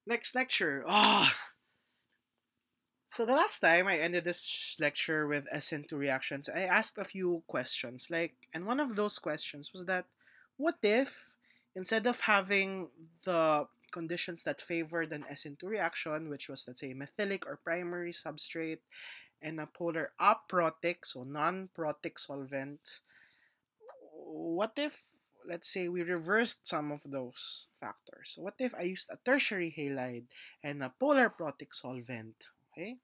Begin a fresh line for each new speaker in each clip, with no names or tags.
Next lecture. Oh. So the last time I ended this lecture with SN2 reactions, I asked a few questions. And one of those questions was that, what if instead of having the conditions that favored an SN2 reaction, which was, let's say, methylic or primary substrate and a polar aprotic, so non-protic solvent, what if, let's say, we reversed some of those factors? So what if I used a tertiary halide and a polar protic solvent? Okay,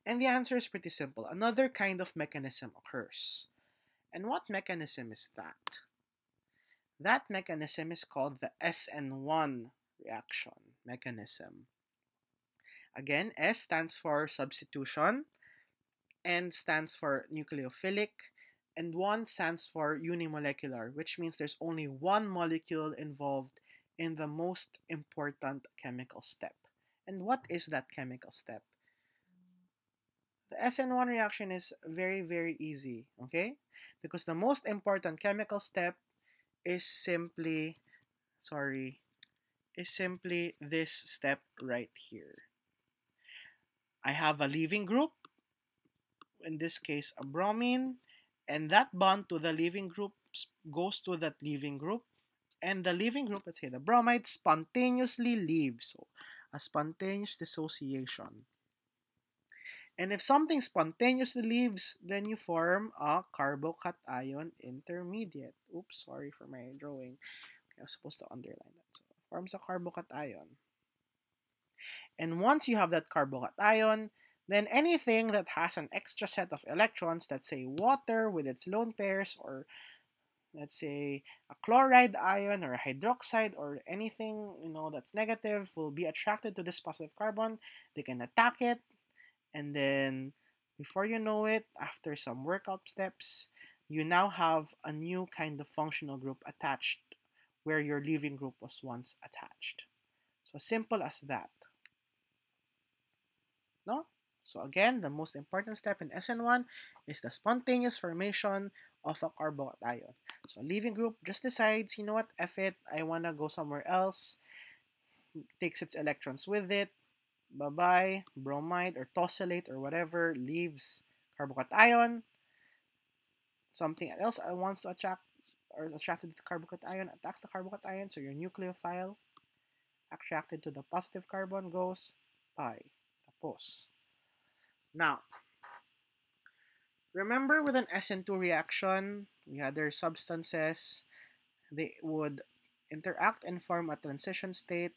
and the answer is pretty simple. Another kind of mechanism occurs. And what mechanism is that? That mechanism is called the SN1 reaction mechanism. Again, S stands for substitution, N stands for nucleophilic, and 1 stands for unimolecular, which means there's only one molecule involved in the most important chemical step. And what is that chemical step? The SN1 reaction is very, very easy, okay? Because the most important chemical step is simply, sorry, is simply this step right here. I have a leaving group, in this case a bromine, and that bond to the leaving group goes to that leaving group, and the leaving group, let's say the bromide, spontaneously leaves. So a spontaneous dissociation. And if something spontaneously leaves, then you form a carbocation intermediate. Oops, sorry for my drawing. Okay, I was supposed to underline that. So it forms a carbocation. And once you have that carbocation, then anything that has an extra set of electrons, let's say water with its lone pairs, or let's say a chloride ion or a hydroxide or anything that's negative, will be attracted to this positive carbon. They can attack it, and then before you know it, after some workout steps, you now have a new kind of functional group attached where your leaving group was once attached. So simple as that. No? So again, the most important step in SN1 is the spontaneous formation of a carbocation. So a leaving group just decides, you know what, F it, I wanna go somewhere else, takes its electrons with it, bye-bye, bromide or tosylate or whatever, leaves carbocation. Something else I wants to attract or attracted to the carbocation attacks the carbocation, so your nucleophile attracted to the positive carbon goes bye. Tapos. Now, remember with an SN2 reaction, we had their substances, they would interact and form a transition state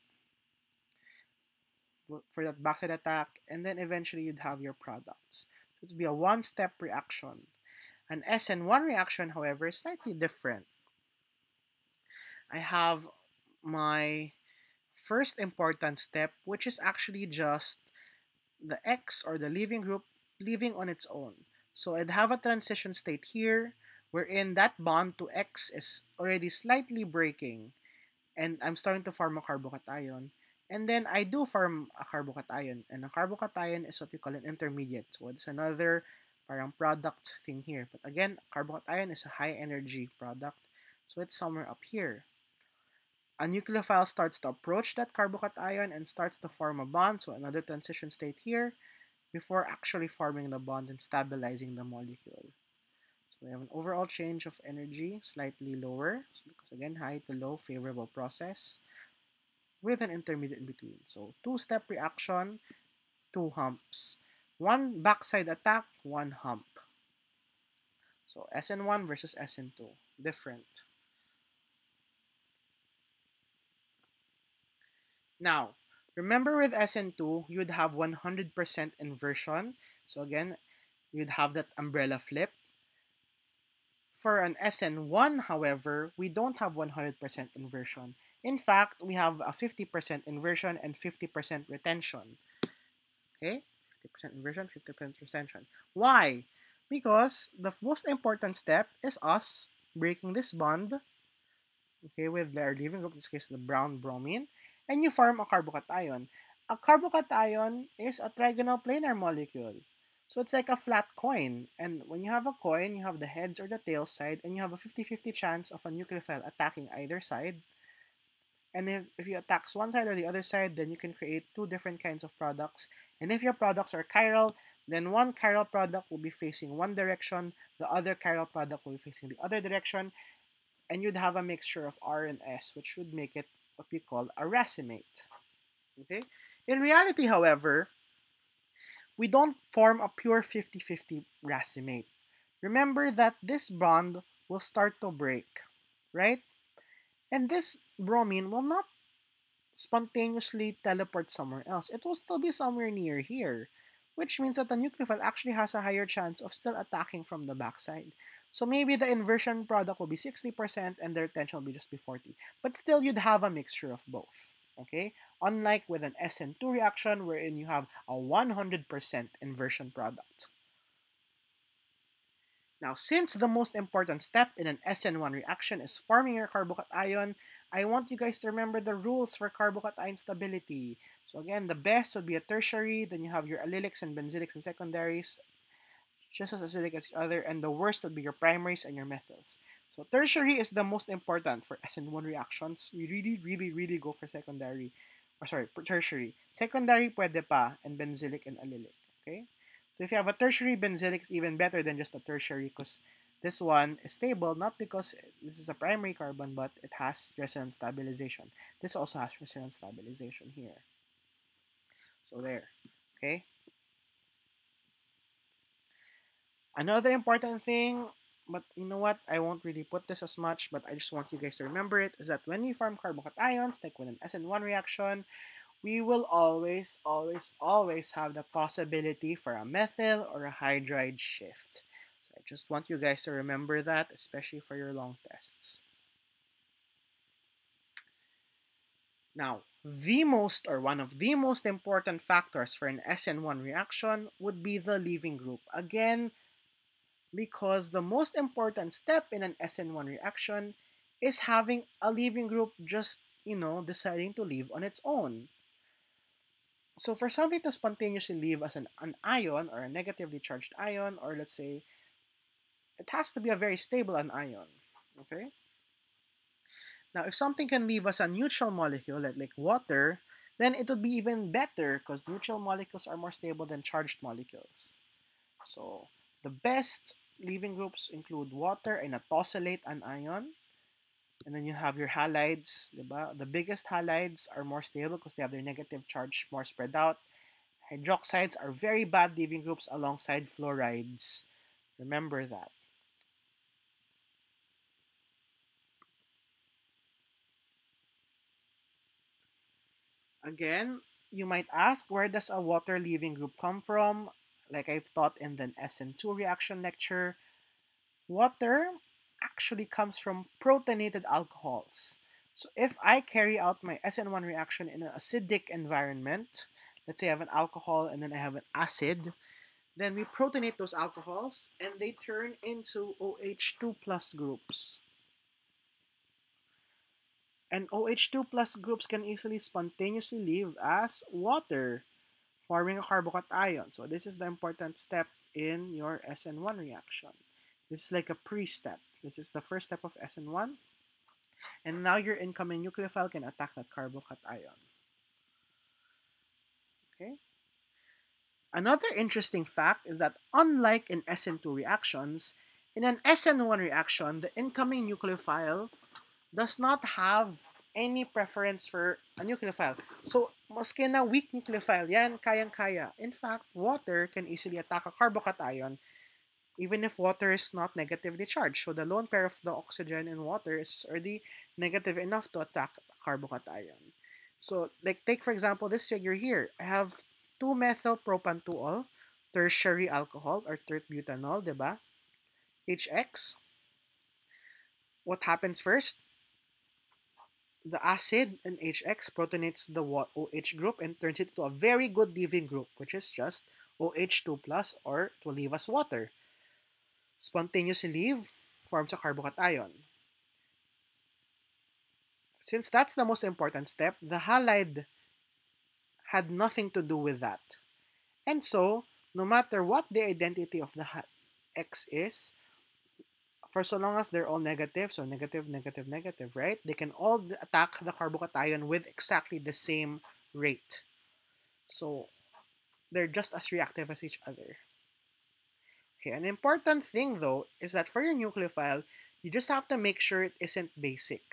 for that backside attack, and then eventually you'd have your products. It would be a one-step reaction. An SN1 reaction, however, is slightly different. I have my first important step, which is actually just the X or the leaving group leaving on its own. So I'd have a transition state here wherein that bond to X is already slightly breaking and I'm starting to form a carbocation. And then I do form a carbocation, and a carbocation is what we call an intermediate. So it's another parang product thing here. But again, carbocation is a high energy product. So it's somewhere up here. A nucleophile starts to approach that carbocation and starts to form a bond, so another transition state here, before actually forming the bond and stabilizing the molecule. So we have an overall change of energy, slightly lower, because again, high to low, favorable process, with an intermediate in between. So two-step reaction, two humps. One backside attack, one hump. So SN1 versus SN2, different. Now, remember with SN2, you'd have 100% inversion. So again, you'd have that umbrella flip. For an SN1, however, we don't have 100% inversion. In fact, we have a 50% inversion and 50% retention. Okay? 50% inversion, 50% retention. Why? Because the most important step is us breaking this bond, okay, with our leaving group, in this case the brown bromine, and you form a carbocation. A carbocation is a trigonal planar molecule. So it's like a flat coin. And when you have a coin, you have the heads or the tail side, and you have a 50-50 chance of a nucleophile attacking either side. And if you attack one side or the other side, then you can create two different kinds of products. And if your products are chiral, then one chiral product will be facing one direction, the other chiral product will be facing the other direction, and you'd have a mixture of R and S, which would make it what we call a racemate. Okay? In reality, however, we don't form a pure 50-50 racemate. Remember that this bond will start to break, right? And this bromine will not spontaneously teleport somewhere else. It will still be somewhere near here, which means that the nucleophile actually has a higher chance of still attacking from the backside. So maybe the inversion product will be 60% and the retention will be just be 40. But still, you'd have a mixture of both. Okay? Unlike with an SN2 reaction wherein you have a 100% inversion product. Now, since the most important step in an SN1 reaction is forming your carbocation, I want you guys to remember the rules for carbocation stability. So again, the best would be a tertiary, then you have your allylics and benzylics and secondaries, just as acidic as each other, and the worst would be your primaries and your methyls. So tertiary is the most important for SN1 reactions. We really go for secondary, or sorry, tertiary. Secondary pwede pa, and benzylic and allylic, okay? So if you have a tertiary, benzylic is even better than just a tertiary because this one is stable, not because this is a primary carbon, but it has resonance stabilization. This also has resonance stabilization here. So there, okay? Another important thing, but you know what, I won't really put this as much, but I just want you guys to remember it, is that when we form carbocations, like with an SN1 reaction, we will always have the possibility for a methyl or a hydride shift. So I just want you guys to remember that, especially for your long tests. Now, one of the most important factors for an SN1 reaction would be the leaving group. Again, because the most important step in an SN1 reaction is having a leaving group just, deciding to leave on its own. So for something to spontaneously leave as an ion or a negatively charged ion, or let's say it has to be a very stable anion. Okay? Now if something can leave as a neutral molecule like water, then it would be even better because neutral molecules are more stable than charged molecules. So the best leaving groups include water and a tosylate anion. And then you have your halides, diba? The biggest halides are more stable because they have their negative charge more spread out. Hydroxides are very bad leaving groups alongside fluorides. Remember that. Again, you might ask, where does a water leaving group come from? Like I've taught in the SN2 reaction lecture, water actually comes from protonated alcohols. So if I carry out my SN1 reaction in an acidic environment, let's say I have an alcohol and then I have an acid, then we protonate those alcohols and they turn into OH2 plus groups. And OH2 plus groups can easily spontaneously leave as water, forming a carbocation. So this is the important step in your SN1 reaction. This is like a pre-step. This is the first step of SN1. And now your incoming nucleophile can attack that carbocation. Okay? Another interesting fact is that unlike in SN2 reactions, in an SN1 reaction, the incoming nucleophile does not have any preference for a nucleophile. So, maski na weak nucleophile, yan, kayang-kaya. In fact, water can easily attack a carbocation even if water is not negatively charged. So, the lone pair of the oxygen in water is already negative enough to attack a carbocation. So, like, take for example this figure here. I have 2-methyl propantool, tertiary alcohol, or tert-butanol, diba? HX. What happens first? The acid in HX protonates the OH group and turns it into a very good leaving group, which is just OH2 plus, or to leave as water. Spontaneously leave forms a carbocation. Since that's the most important step, the halide had nothing to do with that. And so, no matter what the identity of the X is, for so long as they're all negative, so negative, negative, negative, right? They can all attack the carbocation with exactly the same rate. So they're just as reactive as each other. Okay, an important thing though is that for your nucleophile, you just have to make sure it isn't basic.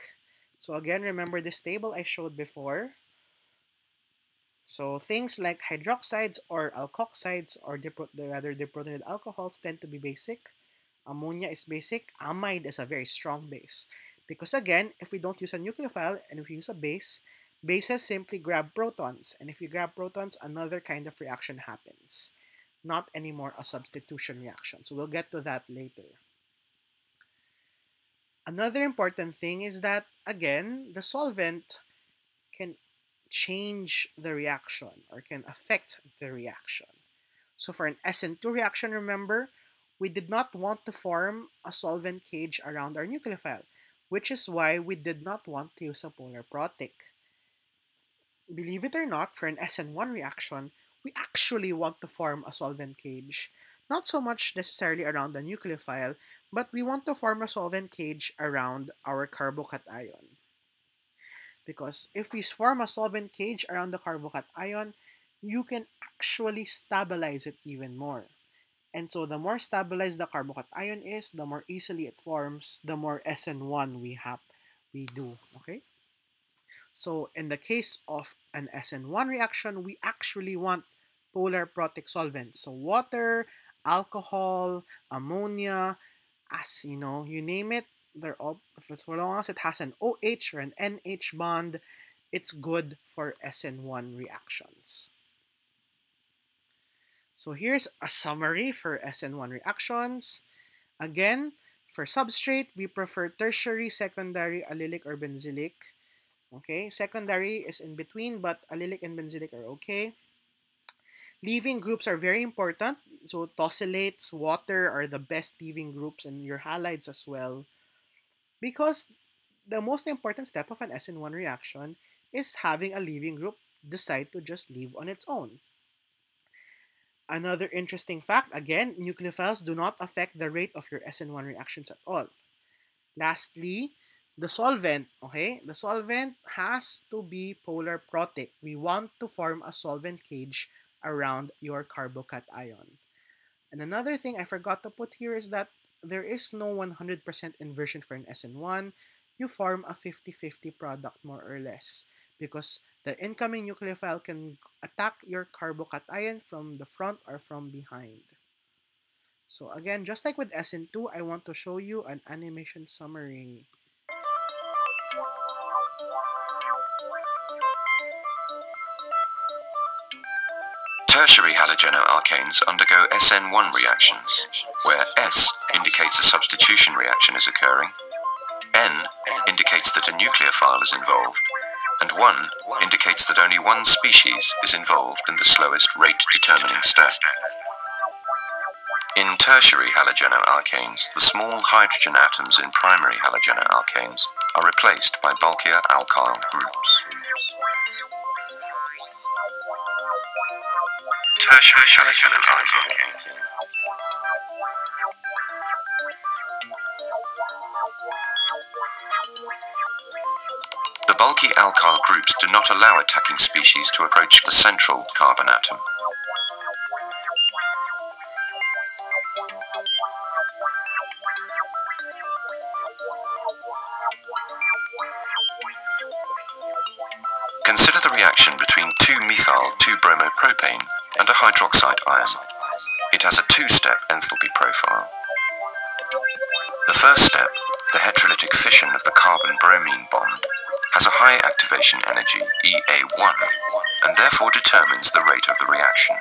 So again, remember this table I showed before. So things like hydroxides or alkoxides or rather deprotonated alcohols tend to be basic. Ammonia is basic. Amide is a very strong base. Because again, if we don't use a nucleophile and if we use a base, bases simply grab protons. And if you grab protons, another kind of reaction happens. Not anymore a substitution reaction. So we'll get to that later. Another important thing is that, again, the solvent can change the reaction or can affect the reaction. So for an Sn2 reaction, remember, we did not want to form a solvent cage around our nucleophile, which is why we did not want to use a polar protic. Believe it or not, for an Sn1 reaction, we actually want to form a solvent cage. Not so much necessarily around the nucleophile, but we want to form a solvent cage around our carbocation. Because if we form a solvent cage around the carbocation, you can actually stabilize it even more. And so the more stabilized the carbocation is, the more easily it forms, the more SN1 we do. Okay? So in the case of an SN1 reaction, we actually want polar protic solvents. So water, alcohol, ammonia, as you know, you name it, they're all, as long as it has an OH or an NH bond, it's good for SN1 reactions. So here's a summary for SN1 reactions. Again, for substrate, we prefer tertiary, secondary, allylic, or benzylic. Okay, secondary is in between, but allylic and benzylic are okay. Leaving groups are very important. So tosylates, water are the best leaving groups, and your halides as well. Because the most important step of an SN1 reaction is having a leaving group decide to just leave on its own. Another interesting fact, again, nucleophiles do not affect the rate of your SN1 reactions at all. Lastly, the solvent, okay? The solvent has to be polar protic. We want to form a solvent cage around your carbocation. And another thing I forgot to put here is that there is no 100% inversion for an SN1. You form a 50-50 product more or less because the incoming nucleophile can attack your carbocation from the front or from behind. So again, just like with SN2, I want to show you an animation summary.
Tertiary halogenoalkanes undergo SN1 reactions, where S indicates a substitution reaction is occurring, N indicates that a nucleophile is involved, and 1 indicates that only one species is involved in the slowest rate-determining step. In tertiary halogenoalkanes, the small hydrogen atoms in primary halogenoalkanes are replaced by bulkier alkyl groups. Tertiary halogenoalkane. The bulky alkyl groups do not allow attacking species to approach the central carbon atom. Consider the reaction between 2-methyl-2-bromopropane and a hydroxide ion. It has a two-step enthalpy profile. The first step, the heterolytic fission of the carbon-bromine bond, has a high activation energy, EA1, and therefore determines the rate of the reaction.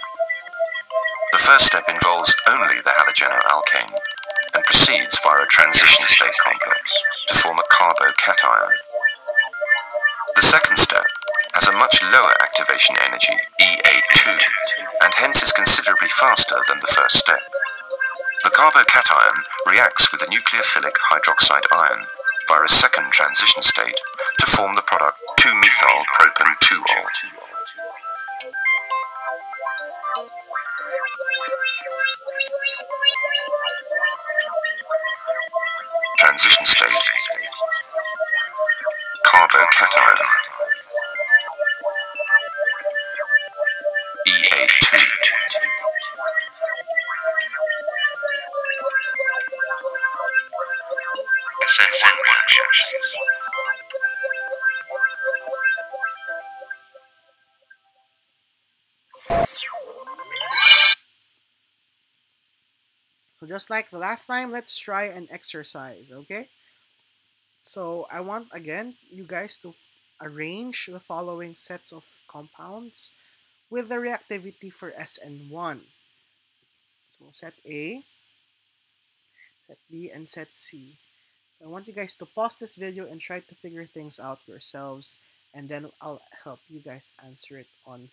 The first step involves only the halogenoalkane and proceeds via a transition state complex to form a carbocation. The second step has a much lower activation energy, EA2, and hence is considerably faster than the first step. The carbocation reacts with a nucleophilic hydroxide ion via a second transition state to form the product 2-methyl-propan-2-ol. Carbocation. EA2. Sn1 reactions.
So just like the last time, let's try an exercise, okay? So I want, again, you guys to arrange the following sets of compounds with the reactivity for Sn1. So set A, set B, and set C. So I want you guys to pause this video and try to figure things out yourselves, and then I'll help you guys answer it on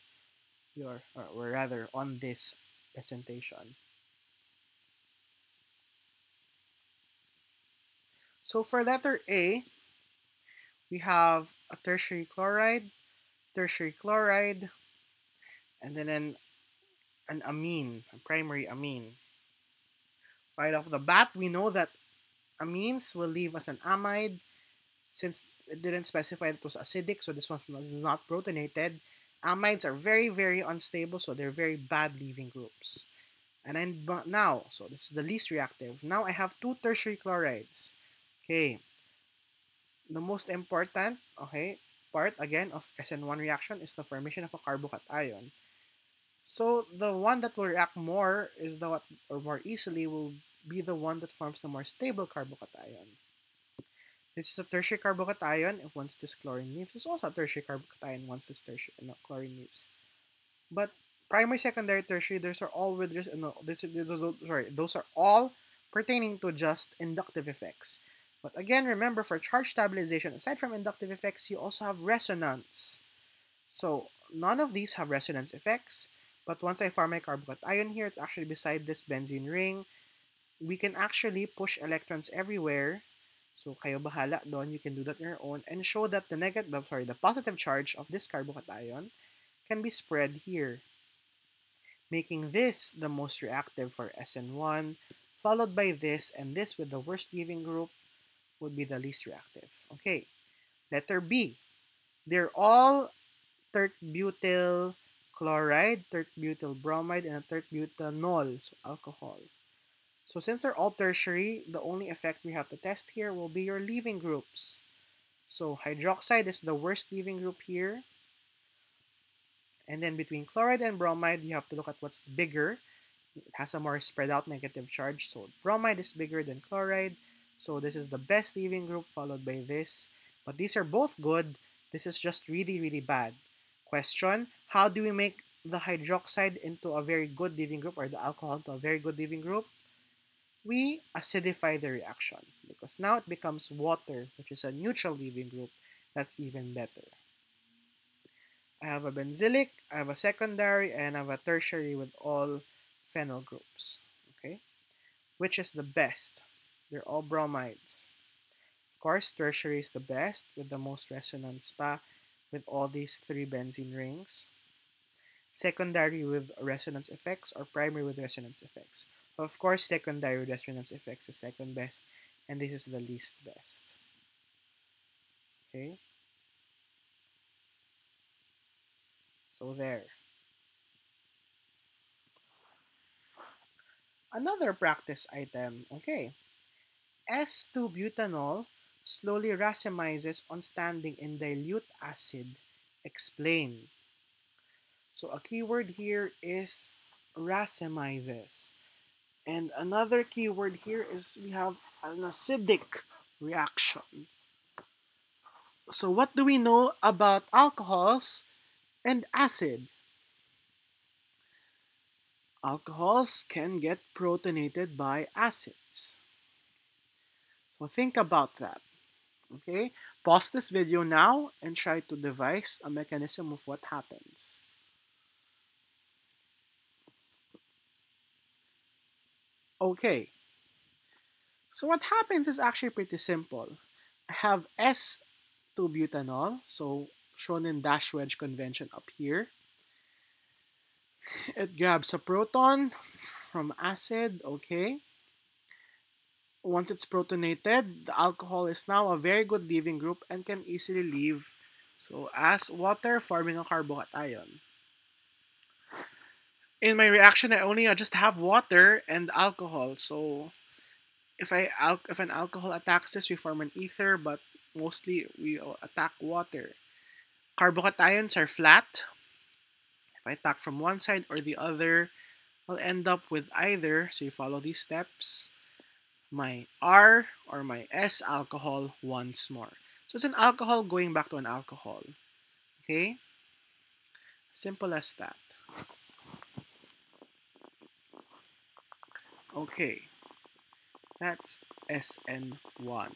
your, or rather, on this presentation. So for letter A, we have a tertiary chloride, and then an amine, a primary amine. Right off the bat, we know that amines will leave as an amide. Since it didn't specify it was acidic, so this one's not protonated. Amides are very, very unstable, so they're very bad leaving groups. And then now, so this is the least reactive. Now I have two tertiary chlorides. Okay, the most important, okay, part again of Sn1 reaction is the formation of a carbocation. So the one that will react more is the or more easily will be the one that forms the more stable carbocation. This is a tertiary carbocation if once this chlorine leaves. It's also a tertiary carbocation once this tertiary chlorine leaves. But primary, secondary, tertiary, those are all with those are all pertaining to just inductive effects. But again, remember for charge stabilization, aside from inductive effects, you also have resonance. So none of these have resonance effects. But once I form my carbocation here, it's actually beside this benzene ring. We can actually push electrons everywhere. So kayo bahala doon, you can do that on your own and show that the positive charge of this carbocation can be spread here, making this the most reactive for Sn1, followed by this, and this with the worst leaving group would be the least reactive. Okay, letter B. They're all tert-butyl chloride, tert-butyl bromide, and a tert-butanol, so alcohol. So since they're all tertiary, the only effect we have to test here will be your leaving groups. So hydroxide is the worst leaving group here. And then between chloride and bromide, you have to look at what's bigger. It has a more spread out negative charge. So bromide is bigger than chloride. So this is the best leaving group followed by this. But these are both good. This is just really, really bad. Question, how do we make the hydroxide into a very good leaving group or the alcohol into a very good leaving group? We acidify the reaction because now it becomes water, which is a neutral leaving group. That's even better. I have a benzylic, I have a secondary, and I have a tertiary with all phenyl groups. Okay, which is the best? They're all bromides. Of course, tertiary is the best with the most resonance pa with all these three benzene rings. Secondary with resonance effects or primary with resonance effects. Of course, secondary with resonance effects is second best, and this is the least best. Okay, so there. Another practice item. Okay, S2-butanol slowly racemizes on standing in dilute acid. Explain. So a keyword here is racemizes. And another keyword here is we have an acidic reaction. So what do we know about alcohols and acid? Alcohols can get protonated by acids. So think about that. Okay? Pause this video now and try to devise a mechanism of what happens. Okay. So what happens is actually pretty simple. I have S2-butanol, so shown in dash wedge convention up here. It grabs a proton from acid, okay. Once it's protonated, the alcohol is now a very good leaving group and can easily leave. So as water forming a carbocation. In my reaction, I only just have water and alcohol. So if an alcohol attacks this, we form an ether, but mostly we attack water. Carbocations are flat. If I attack from one side or the other, I'll end up with either. So you follow these steps. My R or my S alcohol once more. So it's an alcohol going back to an alcohol. Okay? Simple as that. Okay. That's SN1.